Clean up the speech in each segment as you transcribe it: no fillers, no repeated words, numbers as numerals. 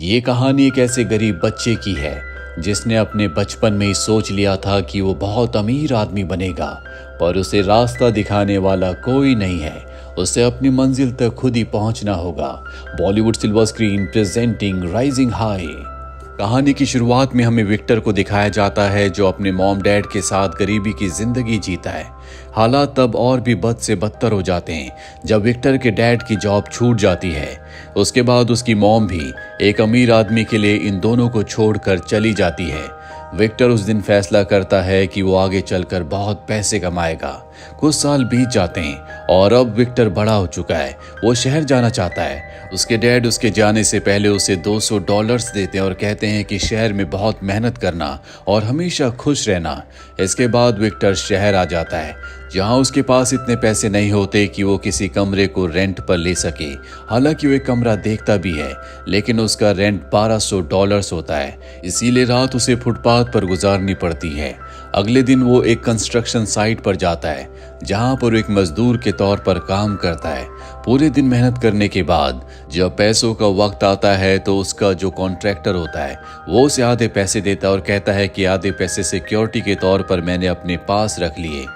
ये कहानी एक ऐसे गरीब बच्चे की है जिसने अपने बचपन में ही सोच लिया था कि वो बहुत अमीर आदमी बनेगा, पर उसे रास्ता दिखाने वाला कोई नहीं है। उसे अपनी मंजिल तक खुद ही पहुंचना होगा। Bollywood silver screen presenting rising high. कहानी की शुरुआत में हमें विक्टर को दिखाया जाता है जो अपने मॉम डैड के साथ गरीबी की जिंदगी जीता है। हालात तब और भी बद से बदतर हो जाते हैं जब विक्टर के डैड की जॉब छूट जाती है। उसके बाद उसकी मॉम भी एक अमीर आदमी के लिए इन दोनों को छोड़कर चली जाती है। विक्टर उस दिन फैसला करता है कि वो आगे चलकर बहुत पैसे कमाएगा। कुछ साल बीत जाते हैं और अब विक्टर बड़ा हो चुका है। वो शहर जाना चाहता है। उसके डैड उसके जाने से पहले उसे $200 देते हैं और कहते हैं कि शहर में बहुत मेहनत करना और हमेशा खुश रहना। इसके बाद विक्टर शहर आ जाता है जहां उसके पास इतने पैसे नहीं होते कि वो किसी कमरे को रेंट पर ले सके। हालांकि वो एक कमरा देखता भी है, लेकिन उसका रेंट $1200 होता है, इसीलिए रात उसे फुटपाथ पर गुजारनी पड़ती है। अगले दिन वो एक कंस्ट्रक्शन साइट पर जाता है जहां पर एक मजदूर के तौर पर काम करता है। पूरे दिन मेहनत करने के बाद जब पैसों का वक्त आता है तो उसका जो कॉन्ट्रैक्टर होता है वो उसे आधे पैसे देता है और कहता है कि आधे पैसे सिक्योरिटी के तौर पर मैंने अपने पास रख लिए।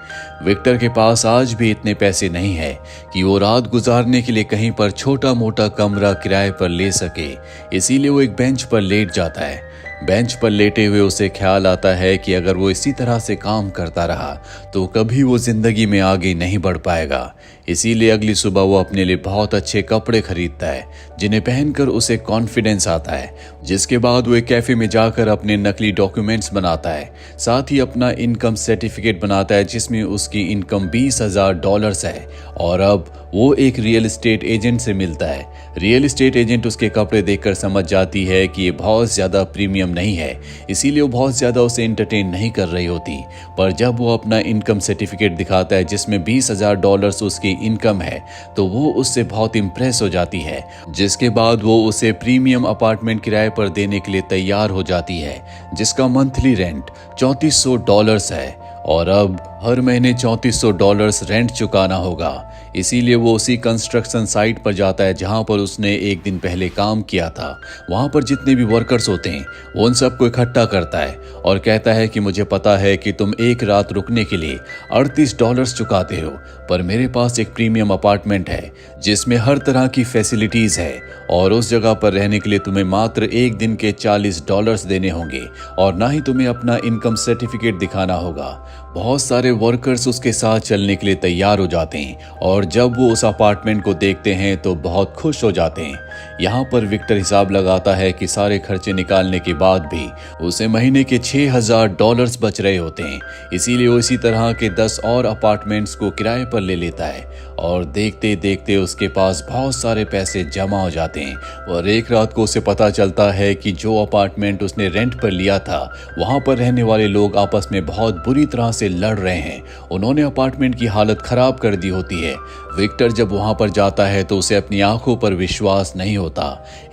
विक्टर के पास आज भी इतने पैसे नहीं है कि वो रात गुजारने के लिए कहीं पर छोटा मोटा कमरा किराए पर ले सके, इसीलिए वो एक बेंच पर लेट जाता है। बेंच पर लेटे हुए उसे ख्याल आता है कि अगर वो इसी तरह से काम करता रहा तो कभी वो जिंदगी में आगे नहीं बढ़ पाएगा। इसीलिए अगली सुबह वो अपने लिए बहुत अच्छे कपड़े खरीदता है जिन्हें पहनकर उसे कॉन्फिडेंस आता है। जिसके बाद वो एक कैफे में जाकर अपने नकली डॉक्यूमेंट्स बनाता है, साथ ही अपना इनकम सर्टिफिकेट बनाता है जिसमें उसकी इनकम $20,000 है। और अब वो एक रियल एस्टेट एजेंट से मिलता है। रियल एस्टेट एजेंट उसके कपड़े देखकर समझ जाती है कि ये बहुत ज्यादा प्रीमियम नहीं है, इसीलिए वो बहुत ज्यादा उसे एंटरटेन नहीं कर रही होती। पर जब वो अपना इनकम सर्टिफिकेट दिखाता है जिसमें $20,000 उसकी इनकम है तो वो उससे बहुत इम्प्रेस हो जाती है। जिसके बाद वो उसे प्रीमियम अपार्टमेंट किराए पर देने के लिए तैयार हो जाती है जिसका मंथली रेंट $3400 है और अब हर महीने $3400 रेंट चुकाना होगा। इसीलिए वो उसी कंस्ट्रक्शन साइट पर जाता है जहां पर उसने एक दिन पहले काम किया था। वहां पर जितने भी वर्कर्स होते हैं वो उन सबको इकट्ठा करता है और कहता है कि मुझे पता है कि तुम एक रात रुकने के लिए $38 चुकाते हो, पर मेरे पास एक प्रीमियम अपार्टमेंट है जिसमें हर तरह की फैसिलिटीज है और उस जगह पर रहने के लिए तुम्हें मात्र एक दिन के $40 देने होंगे और ना ही तुम्हें अपना इनकम सर्टिफिकेट दिखाना होगा। बहुत सारे वर्कर्स उसके साथ चलने के लिए तैयार हो जाते हैं और जब वो उस अपार्टमेंट को देखते हैं तो बहुत खुश हो जाते हैं। यहाँ पर विक्टर हिसाब लगाता है कि सारे खर्चे निकालने के बाद भी उसे महीने के $6000 बच रहे होते हैं, इसीलिए वो इसी तरह के 10 और अपार्टमेंट्स को किराए पर ले लेता है और देखते देखते उसके पास बहुत सारे पैसे जमा हो जाते हैं। और एक रात को उसे पता चलता है कि जो अपार्टमेंट उसने रेंट पर लिया था वहां पर रहने वाले लोग आपस में बहुत बुरी तरह से लड़ रहे हैं। उन्होंने अपार्टमेंट की हालत खराब कर दी होती है। विक्टर जब वहां पर जाता है तो उसे अपनी आंखों पर विश्वास नहीं होता।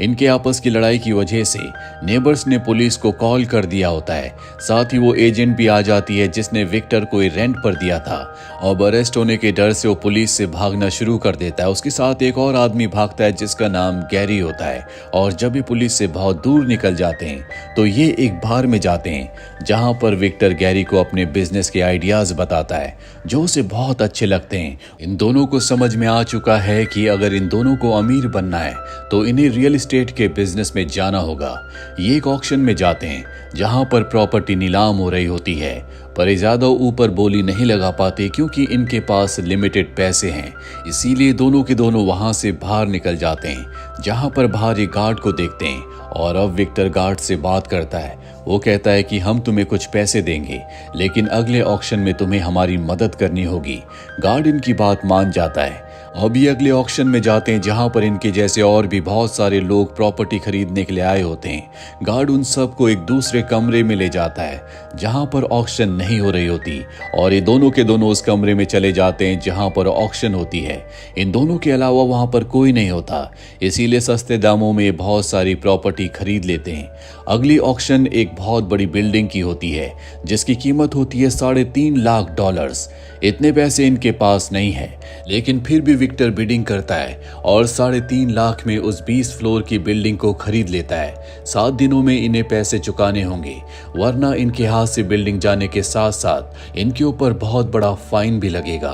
इनके आपस की लड़ाई की वजह से नेबर्स ने पुलिस को कॉल कर दिया होता है। साथ ही वो एजेंट भी आ जाती है जिसने विक्टर को रेंट पर दिया था। अब अरेस्ट होने के डर से वो पुलिस से भागना शुरू कर देता है। उसके साथ एक और आदमी भागता है जिसका नाम गैरी होता है और जब ये पुलिस से बहुत दूर निकल जाते हैं तो ये एक बार में जाते हैं जहां पर विक्टर गैरी को अपने बिजनेस के आइडियाज बताता है जो उसे बहुत अच्छे लगते हैं। इन दोनों को समझ में आ चुका है कि अगर इन दोनों को अमीर बनना है तो इन्हें रियल एस्टेट के बिजनेस में जाना होगा। ये एक ऑक्शन में जाते हैं जहां पर प्रॉपर्टी नीलाम हो रही होती है, पर ये ज्यादा ऊपर बोली नहीं लगा पाते क्योंकि इनके पास लिमिटेड पैसे हैं। इसीलिए दोनों के दोनों वहां से बाहर निकल जाते हैं जहां पर बाहर एक गार्ड को देखते हैं और अब विक्टर गार्ड से बात करता है। वो कहता है कि हम तुम्हें कुछ पैसे देंगे लेकिन अगले ऑक्शन में तुम्हें हमारी मदद करनी होगी। गार्ड इनकी बात मान जाता है। अब ये अगले ऑक्शन में जाते हैं जहां पर इनके जैसे और भी बहुत सारे लोग प्रॉपर्टी खरीदने के लिए आए होते हैं। गार्ड उन सबको एक दूसरे कमरे में ले जाता है जहां पर ऑक्शन नहीं हो रही होती और ये दोनों के दोनों उस कमरे में चले जाते हैं जहां पर ऑक्शन होती है। इन दोनों के अलावा वहां पर कोई नहीं होता, इसीलिए सस्ते दामों में बहुत सारी प्रॉपर्टी खरीद लेते हैं। अगली ऑक्शन एक बहुत बड़ी बिल्डिंग की होती है जिसकी कीमत होती है $3.5 लाख। इतने पैसे इनके पास नहीं है, लेकिन फिर भी विक्टर बिडिंग करता है और 3.5 लाख में उस 20 फ्लोर की बिल्डिंग को खरीद लेता है। 7 दिनों में इन्हें पैसे चुकाने होंगे, वरना इनके हाथ से बिल्डिंग जाने के साथ साथ इनके ऊपर बहुत बड़ा फाइन भी लगेगा।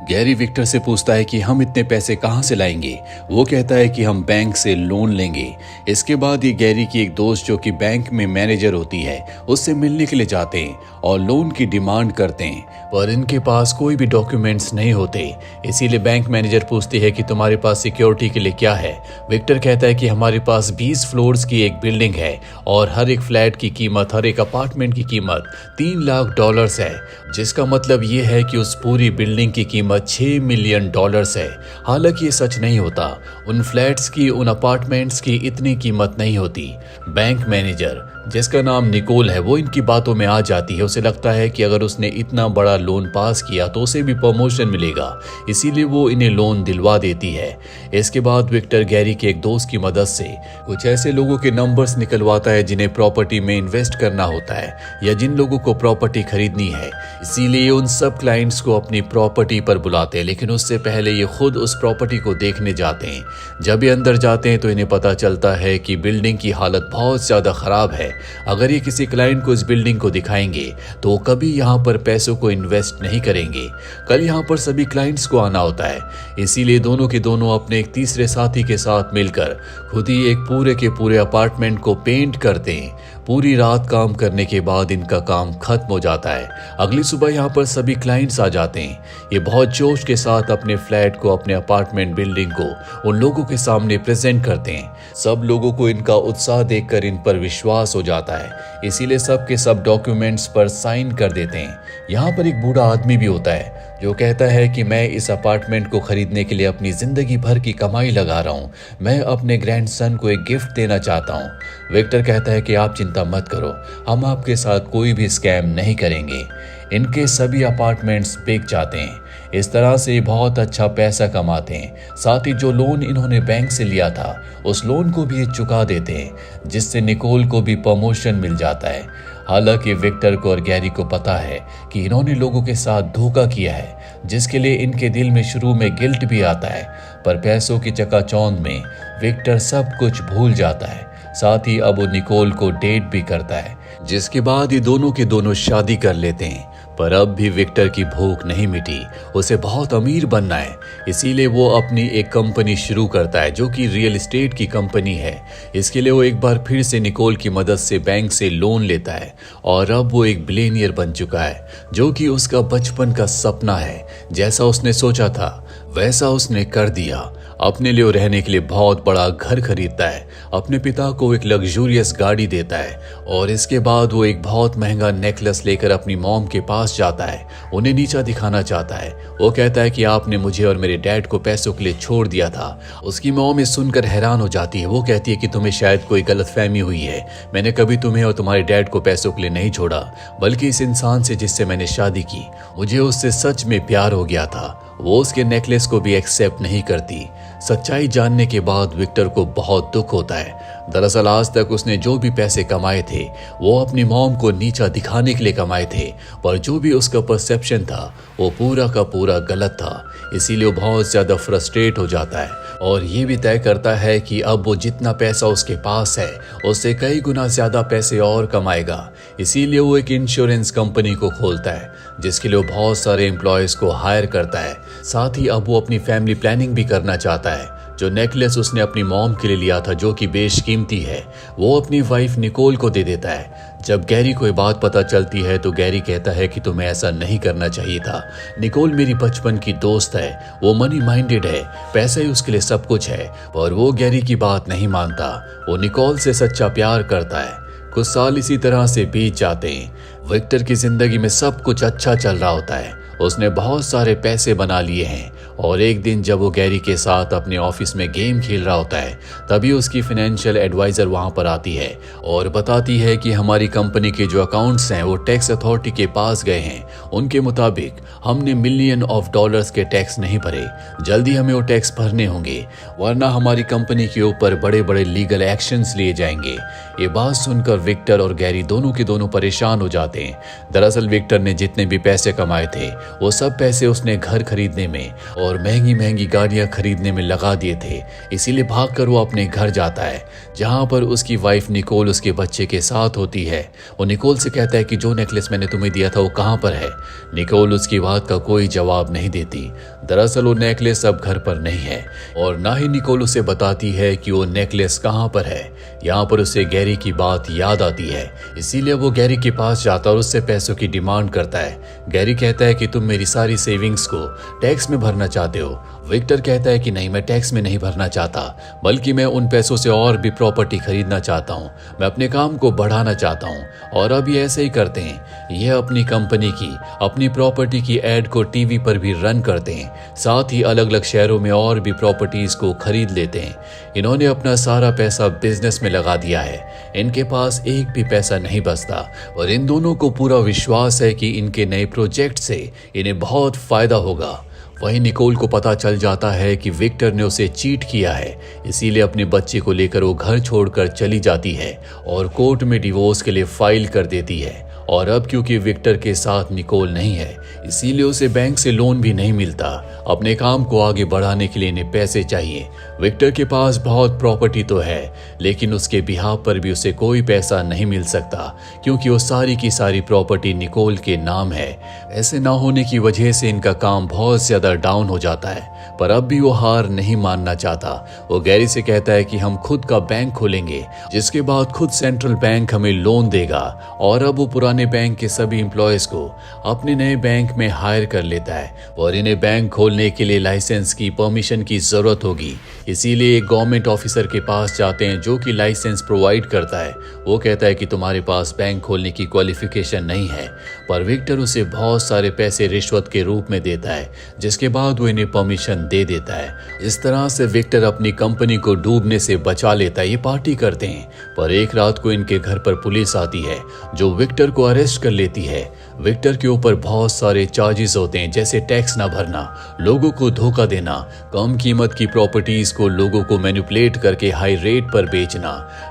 गैरी विक्टर से पूछता है कि हम इतने पैसे कहां से लाएंगे। वो कहता है कि हम बैंक से लोन लेंगे। इसके बाद ये गैरी की एक दोस्त जो कि बैंक में मैनेजर होती है उससे मिलने के लिए जाते हैं और लोन की डिमांड करते हैं, पर इनके पास कोई भी डॉक्यूमेंट्स नहीं होते। इसीलिए बैंक मैनेजर पूछती है कि तुम्हारे पास सिक्योरिटी के लिए क्या है। विक्टर कहता है कि हमारे पास 20 फ्लोर्स की एक बिल्डिंग है और हर एक फ्लैट की कीमत, हर एक अपार्टमेंट की कीमत $3 लाख है, जिसका मतलब ये है कि उस पूरी बिल्डिंग की कीमत $6 मिलियन है। हालांकि ये सच नहीं होता, उन फ्लैट्स की, उन अपार्टमेंट्स की इतनी कीमत नहीं होती। बैंक मैनेजर जिसका नाम निकोल है वो इनकी बातों में आ जाती है। उसे लगता है कि अगर उसने इतना बड़ा लोन पास किया तो उसे भी प्रमोशन मिलेगा, इसीलिए वो इन्हें लोन दिलवा देती है। इसके बाद विक्टर गैरी के एक दोस्त की मदद से कुछ ऐसे लोगों के नंबर्स निकलवाता है जिन्हें प्रॉपर्टी में इन्वेस्ट करना होता है या जिन लोगों को प्रॉपर्टी खरीदनी है। इसीलिए उन सब क्लाइंट्स को अपनी प्रॉपर्टी पर बुलाते हैं, लेकिन उससे पहले ये खुद उस प्रॉपर्टी को देखने जाते हैं। जब ये अंदर जाते हैं तो इन्हें पता चलता है कि बिल्डिंग की हालत बहुत ज्यादा खराब है। अगर ये किसी क्लाइंट को इस बिल्डिंग को दिखाएंगे तो वो कभी यहाँ पर पैसों को इन्वेस्ट नहीं करेंगे। कल यहाँ पर सभी क्लाइंट्स को आना होता है, इसीलिए दोनों के दोनों अपने एक तीसरे साथी के साथ मिलकर खुद ही एक पूरे के पूरे अपार्टमेंट को पेंट करते हैं। पूरी रात काम करने के बाद इनका काम खत्म हो जाता है। अगली सुबह यहाँ पर सभी क्लाइंट्स आ जाते हैं। ये बहुत जोश के साथ अपने फ्लैट को, अपने अपार्टमेंट बिल्डिंग को उन लोगों के सामने प्रेजेंट करते हैं। सब लोगों को इनका उत्साह देखकर इन पर विश्वास हो जाता है, इसीलिए सब के सब डॉक्यूमेंट्स पर साइन कर देते हैं। यहाँ पर एक बूढ़ा आदमी भी होता है जो कहता है कि मैं इस अपार्टमेंट को खरीदने के लिए अपनी जिंदगी भर की कमाई लगा रहा हूँ। मैं अपने ग्रैंडसन को एक गिफ्ट देना चाहता हूँ। विक्टर कहता है कि आप चिंता मत करो, हम आपके साथ कोई भी स्कैम नहीं करेंगे। इनके सभी अपार्टमेंट्स बिक जाते हैं। इस तरह से बहुत अच्छा पैसा कमाते हैं। साथ ही जो लोन इन्होंने बैंक से लिया था उस लोन को भी ये चुका देते हैं, जिससे निकोल को भी प्रमोशन मिल जाता है। हालांकि विक्टर को और गैरी को पता है कि इन्होंने लोगों के साथ धोखा किया है, जिसके लिए इनके दिल में शुरू में गिल्ट भी आता है, पर पैसों की चकाचौंध में विक्टर सब कुछ भूल जाता है। साथ ही अब वो निकोल को डेट भी करता है, जिसके बाद ये दोनों के दोनों शादी कर लेते हैं। पर अब भी विक्टर की भूख नहीं मिटी, उसे बहुत अमीर बनना है। इसीलिए वो अपनी एक कंपनी शुरू करता है जो कि रियल एस्टेट की कंपनी है। इसके लिए वो एक बार फिर से निकोल की मदद से बैंक से लोन लेता है और अब वो एक बिलियनियर बन चुका है, जो कि उसका बचपन का सपना है। जैसा उसने सोचा था वैसा उसने कर दिया। अपने लिए रहने के लिए बहुत बड़ा घर खरीदता है, अपने पिता को एक लग्जूरियस गाड़ी देता है और इसके बाद वो एक बहुत महंगा नेकलेस लेकर अपनी मॉम के पास जाता है। उन्हें नीचा दिखाना चाहता है। वो कहता है कि आपने मुझे और मेरे डैड को पैसों के लिए छोड़ दिया था। उसकी मॉम ये सुनकर हैरान हो जाती है। वो कहती है कि तुम्हें शायद कोई गलतफहमी हुई है, मैंने कभी तुम्हें और तुम्हारे डैड को पैसों के लिए नहीं छोड़ा, बल्कि इस इंसान से जिससे मैंने शादी की, मुझे उससे सच में प्यार हो गया था। वो उसके नेकलेस को भी एक्सेप्ट नहीं करती। सच्चाई जानने के बाद विक्टर को बहुत दुख होता है। दरअसल आज तक उसने जो भी पैसे कमाए थे वो अपनी मॉम को नीचा दिखाने के लिए कमाए थे, पर जो भी उसका परसेप्शन था वो पूरा का पूरा गलत था। इसीलिए वो बहुत ज्यादा फ्रस्ट्रेट हो जाता है और ये भी तय करता है कि अब वो जितना पैसा उसके पास है उससे कई गुना ज्यादा पैसे और कमाएगा। इसीलिए वो एक इंश्योरेंस कंपनी को खोलता है, जिसके लिए वो बहुत सारे एम्प्लॉयज को हायर करता है। साथ ही अब वो अपनी फैमिली प्लानिंग भी करना चाहता है। जो नेकलेस उसने अपनी मॉम के लिए लिया था, जो कि बेशकीमती है, वो अपनी वाइफ निकोल को दे देता है। जब गैरी को ये बात पता चलती है तो गैरी कहता है कि तुम्हें ऐसा नहीं करना चाहिए था। निकोल मेरी बचपन की दोस्त है, वो मनी माइंडेड है, पैसा ही उसके लिए सब कुछ है, और वो गैरी की बात नहीं मानता। वो निकोल से सच्चा प्यार करता है। कुछ साल इसी तरह से बीत जाते हैं। विक्टर की जिंदगी में सब कुछ अच्छा चल रहा होता है। उसने बहुत सारे पैसे बना लिए हैं और एक दिन जब वो गैरी के साथ अपने ऑफिस में गेम खेल रहा होता है, तभी उसकी फाइनेंशियल एडवाइजर वहां पर आती है और बताती है कि हमारी कंपनी के जो अकाउंट्स हैं वो टैक्स अथॉरिटी के पास गए हैं। उनके मुताबिक हमने $मिलियन के टैक्स नहीं भरे, जल्दी हमें वो टैक्स भरने होंगे, वरना हमारी कंपनी के ऊपर बड़े बड़े लीगल एक्शंस लिए जाएंगे। ये बात सुनकर विक्टर और गैरी दोनों के दोनों परेशान हो जाते हैं। दरअसल विक्टर ने जितने भी पैसे कमाए थे वो सब पैसे उसने घर खरीदने में और महंगी महंगी गाड़ियां खरीदने में लगा दिए थे। इसीलिए भागकर वो अपने घर जाता है, जहां पर उसकी वाइफ निकोल उसके बच्चे के साथ होती है। वो निकोल से कहता है कि जो नेकलेस मैंने तुम्हें दिया था वो कहाँ पर है। निकोल उसकी बात का कोई जवाब नहीं देती। दरअसल वो नेकलेस अब घर पर नहीं है और ना ही निकोल उसे बताती है कि वो नेकलेस कहाँ पर है। यहाँ पर उसे गैरी की बात याद आती है, इसीलिए वो गैरी के पास जाता और उससे पैसों की डिमांड करता है। गैरी कहता है कि तुम मेरी सारी सेविंग्स को टैक्स में भरना चाहते हो। विक्टर कहता है कि नहीं, मैं टैक्स में नहीं भरना चाहता, बल्कि मैं उन पैसों से और भी प्रॉपर्टी खरीदना चाहता हूँ। मैं अपने काम को बढ़ाना चाहता हूँ। और अब ये ऐसे ही करते हैं, ये अपनी कंपनी की, अपनी प्रॉपर्टी की एड को टीवी पर भी रन करते हैं, साथ ही अलग अलग शहरों में और भी प्रॉपर्टीज को खरीद लेते हैं। इन्होंने अपना सारा पैसा बिजनेस में लगा दिया है। इनके पास एक भी पैसा नहीं बचता और इन दोनों को पूरा विश्वास है कि इनके नए प्रोजेक्ट से इन्हें बहुत फायदा होगा। वहीं निकोल को पता चल जाता है कि विक्टर ने उसे चीट किया है, इसीलिए अपने बच्चे को लेकर वो घर छोड़कर चली जाती है और कोर्ट में डिवोर्स के लिए फाइल कर देती है। और अब क्योंकि विक्टर के साथ निकोल नहीं है, इसीलिए उसे बैंक से लोन भी नहीं मिलता। अपने काम को आगे बढ़ाने के लिए इन्हें पैसे चाहिए। विक्टर के पास बहुत प्रॉपर्टी तो है, लेकिन उसके बिहाव पर भी उसे कोई पैसा नहीं मिल सकता, क्योंकि वो सारी की सारी प्रॉपर्टी निकोल के नाम है। ऐसे ना होने की वजह से इनका काम बहुत ज्यादा डाउन हो जाता है, पर अब भी वो हार नहीं मानना चाहता। वो गैरी से कहता है कि हम खुद का बैंक खोलेंगे, जिसके बाद खुद सेंट्रल बैंक हमें लोन देगा। और अब वो पुराने बैंक के सभी एम्प्लॉयज को अपने नए बैंक में हायर कर लेता है और इन्हें बैंक खोलने के लिए लाइसेंस की परमिशन की जरूरत होगी। इसीलिए एक गवर्नमेंट ऑफिसर के पास जाते हैं जो कि लाइसेंस प्रोवाइड करता है। वो कहता है कि तुम्हारे पास बैंक खोलने की क्वालिफिकेशन नहीं है, पर विक्टर उसे बहुत सारे पैसे रिश्वत के रूप में देता है, जिसके बाद वो इन्हें परमिशन दे देता है। इस तरह से विक्टर अपनी कंपनी को डूबने से बचा लेता है। ये पार्टी करते हैं, पर एक रात को इनके घर पर पुलिस आती है जो विक्टर को अरेस्ट कर लेती है। विक्टर के ऊपर बहुत सारे चार्जेस होते हैं, जैसे टैक्स ना भरना, लोगों को धोखा देना, कम कीमत की प्रॉपर्टीज को लोगों को मैनिपुलेट करके हाई रेट पर बेचना,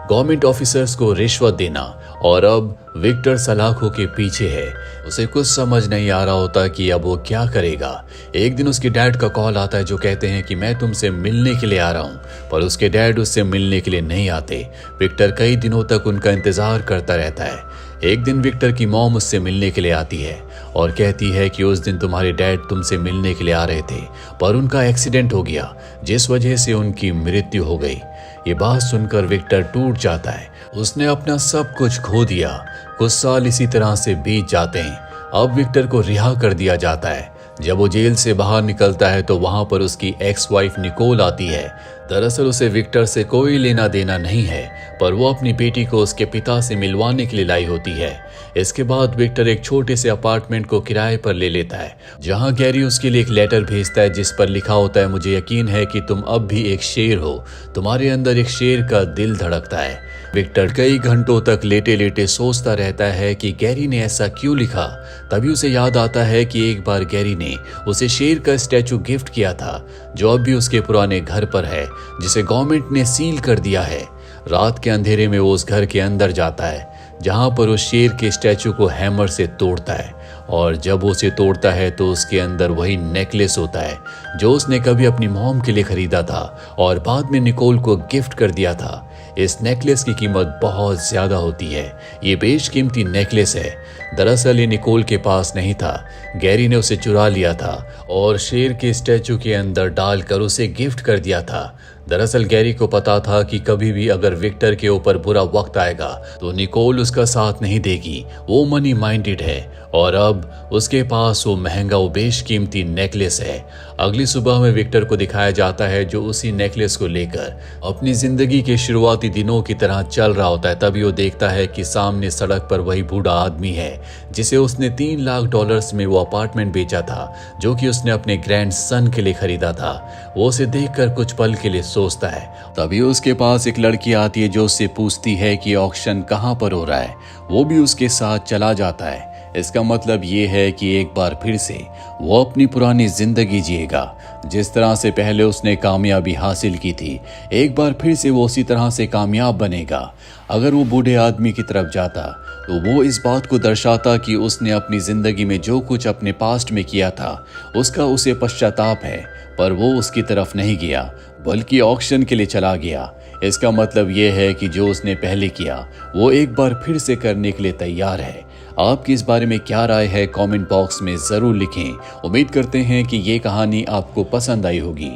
गवर्नमेंट ऑफिसर्स को रिश्वत देना। और अब विक्टर सलाखों के पीछे है। उसे कुछ समझ नहीं आ रहा होता कि अब वो क्या करेगा। एक दिन उसके डैड का कॉल आता है जो कहते हैं कि मैं तुमसे मिलने के लिए आ रहा हूँ, पर उसके डैड उससे मिलने के लिए नहीं आते। विक्टर कई दिनों तक उनका इंतजार करता रहता है। एक दिन विक्टर की मॉम उससे मिलने के लिए आती है और कहती है कि उस दिन तुम्हारे डैड तुमसे मिलने के लिए आ रहे थे, पर उनका एक्सीडेंट हो गया, जिस वजह से उनकी मृत्यु हो गई। ये बात सुनकर विक्टर टूट जाता है। उसने अपना सब कुछ खो दिया। कुछ साल इसी तरह से बीत जाते हैं। अब विक्टर को रिहा कर दिया जाता है। जब वो जेल से बाहर निकलता है तो वहां पर उसकी एक्स वाइफ निकोल आती है। दरअसल उसे विक्टर से कोई लेना देना नहीं है, पर वो अपनी बेटी को उसके पिता से मिलवाने के लिए लाई होती है। इसके बाद विक्टर एक छोटे से अपार्टमेंट को किराए पर ले लेता है, जहां गैरी उसके लिए एक लेटर भेजता है जिस पर लिखा होता है, मुझे यकीन है कि तुम अब भी एक शेर हो, तुम्हारे अंदर एक शेर का दिल धड़कता है। विक्टर कई घंटों तक लेटे लेटे सोचता रहता है कि गैरी ने ऐसा क्यों लिखा। तभी उसे याद आता है कि एक बार गैरी ने उसे शेर का स्टैचू गिफ्ट किया था, जो अब भी उसके पुराने घर पर है, जिसे गवर्नमेंट ने सील कर दिया है। रात के अंधेरे में वो उस घर के अंदर जाता है, जहां पर उस शेर के स्टैचू को हैमर से तोड़ता है। और जब वो उसे तोड़ता है तो उसके अंदर वही नेकलेस होता है जो उसने कभी अपनी मॉम के लिए खरीदा था और बाद में निकोल को गिफ्ट कर दिया था। इस नेकलेस की कीमत बहुत ज्यादा होती है। ये बेशकीमती नेकलेस है। दरअसल ये निकोल के पास नहीं था, गैरी ने उसे चुरा लिया था और शेर के स्टैचू के अंदर डालकर उसे गिफ्ट कर दिया था। दरअसल गैरी को पता था कि कभी भी अगर विक्टर के ऊपर बुरा वक्त आएगा तो निकोल उसका साथ नहीं देगी। वो मनी माइंडेड है और अब उसके पास वो महंगा वो बेशकीमती नेकलेस है। अगली सुबह में विक्टर को दिखाया जाता है जो उसी नेकलेस को लेकर अपनी जिंदगी के शुरुआती दिनों की तरह चल रहा होता है। तभी वो देखता है कि सामने सड़क पर वही बूढ़ा आदमी है जिसे उसने $3 लाख में वो अपार्टमेंट बेचा था, जो कि उसने अपने ग्रैंड सन के लिए खरीदा था। वो उसे देखकर कुछ पल के लिए सोचता है। तभी उसके पास एक लड़की आती है जो उससे पूछती है कि ऑक्शन कहाँ पर हो रहा है। वो भी उसके साथ चला जाता है। इसका मतलब ये है कि एक बार फिर से वो अपनी पुरानी जिंदगी जिएगा, जिस तरह से पहले उसने कामयाबी हासिल की थी। एक बार फिर से वो उसी तरह से कामयाब बनेगा। अगर वो बूढ़े आदमी की तरफ जाता तो वो इस बात को दर्शाता कि उसने अपनी जिंदगी में जो कुछ अपने पास्ट में किया था उसका उसे पश्चाताप है, पर वो उसकी तरफ नहीं गया बल्कि ऑक्शन के लिए चला गया। इसका मतलब ये है कि जो उसने पहले किया वो एक बार फिर से करने के लिए तैयार है। आपकी इस बारे में क्या राय है, कमेंट बॉक्स में ज़रूर लिखें। उम्मीद करते हैं कि ये कहानी आपको पसंद आई होगी।